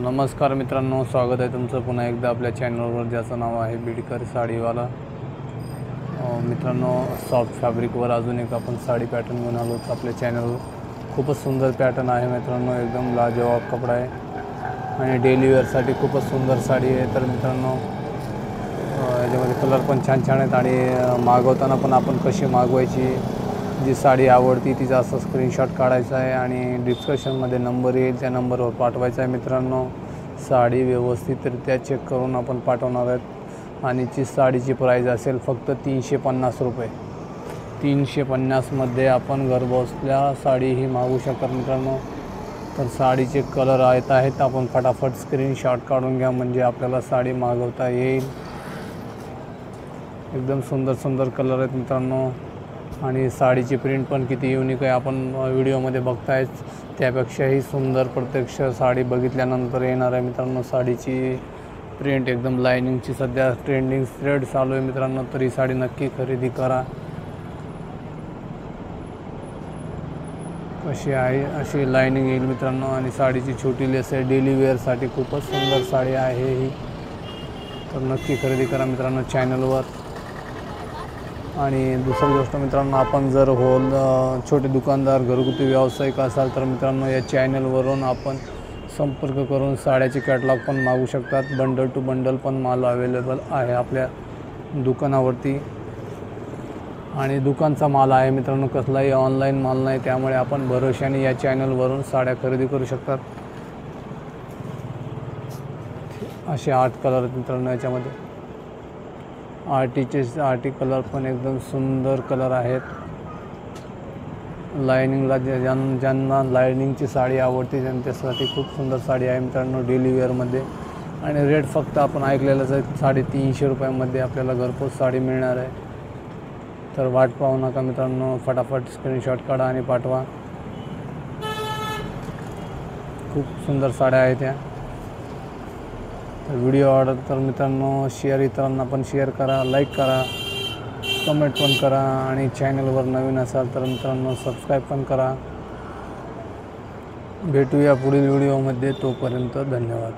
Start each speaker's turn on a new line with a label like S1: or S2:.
S1: नमस्कार मित्रांनो, स्वागत आहे तुमचं पुन्हा एकदा आपल्या चॅनलवर, ज्याचं नाव आहे बीडकर साडीवाला। मित्रांनो, सॉफ्ट फॅब्रिकवर अजून एक आपण साडी पॅटर्न घेऊन आलो आपल्या चॅनलवर। खूपच सुंदर पॅटर्न आहे मित्रांनो, एकदम लाजवाब कपडा आहे आणि डेली वेअरसाठी खूपच सुंदर साडी आहे। तर मित्रांनो, याच्यामध्ये कलर पण छान छान आहेत आणि मागवताना पण आपण कशी मागवायची, जी साडी आवडती तिचा असं स्क्रीनशॉट काढायचा आहे आणि डिस्क्रिप्शनमध्ये नंबर येईल, त्या नंबरवर पाठवायचा आहे। मित्रांनो, साडी व्यवस्थितरित्या चेक करून आपण पाठवणार आहेत आणि ची साडीची प्राईस असेल फक्त 350 रुपये। 350मध्ये आपण घरबसल्या साडी ही मागवू शकतात मित्रांनो। तर साडीचे कलर आहेत आपण फटाफट स्क्रीनशॉट काढून घ्या, म्हणजे आपल्याला साडी मागवता येईल। एकदम सुंदर सुंदर कलर आहेत मित्रांनो आणि साडीची प्रिंट पण किती युनिक आहे, आपण व्हिडिओमध्ये बघतायच त्यापेक्षाही सुंदर प्रत्यक्ष साडी बघितल्यानंतर येणार आहे मित्रांनो। साडीची प्रिंट एकदम लाइनिंगची सध्या ट्रेंडिंग थ्रेड चालू आहे मित्रांनो, तरी साडी नक्की खरेदी करा। कशी आहे अशी लाइनिंग येईल मित्रांनो आणि साडीची छोटी लेस आहे, डेली वेअरसाठी खूपच सुंदर साडी आहे ही। तर नक्की खरेदी करा मित्रांनो चॅनलवर। आणि दुसरी गोष्ट मित्रांनो, आपण जर छोटे दुकानदार घरगुती व्यावसायिक असाल तर मित्रांनो, या चॅनलवरून आपण संपर्क करून साड्याची कॅटलॉग पण मागू शकतात। बंडल टू बंडल पण माल अवेलेबल आहे आपल्या दुकानावरती आणि दुकानचा माल आहे मित्रांनो, कसलाही ऑनलाईन माल नाही, त्यामुळे आपण भरोशाने या चॅनलवरून साड्या खरेदी करू शकतात। असे 8 कलर आहेत मित्रांनो याच्यामध्ये। आर्टी कलर पण एकदम सुंदर कलर आहेत। लाइनिंगला ज्यांना लाइनिंगची साडी आवडते त्यांच्यासाठी खूप सुंदर साडी आहे मित्रांनो, डेली वेअरमध्ये। आणि रेट फक्त आपण ऐकलेलंच आहे, 350 रुपयामध्ये आपल्याला घरपोच साडी मिळणार आहे। तर वाट पाहू नका मित्रांनो, फटाफट स्क्रीनशॉट काढा आणि पाठवा। खूप सुंदर साड्या आहेत त्या। व्हिडिओ आवडला तर मित्रांनो शेअर, इतरांना पण शेअर करा, लाईक करा, कमेंट पण करा आणि चॅनलवर नवीन असाल तर मित्रांनो सबस्क्राईब पण करा। भेटूया पुढील व्हिडिओमध्ये, तोपर्यंत धन्यवाद।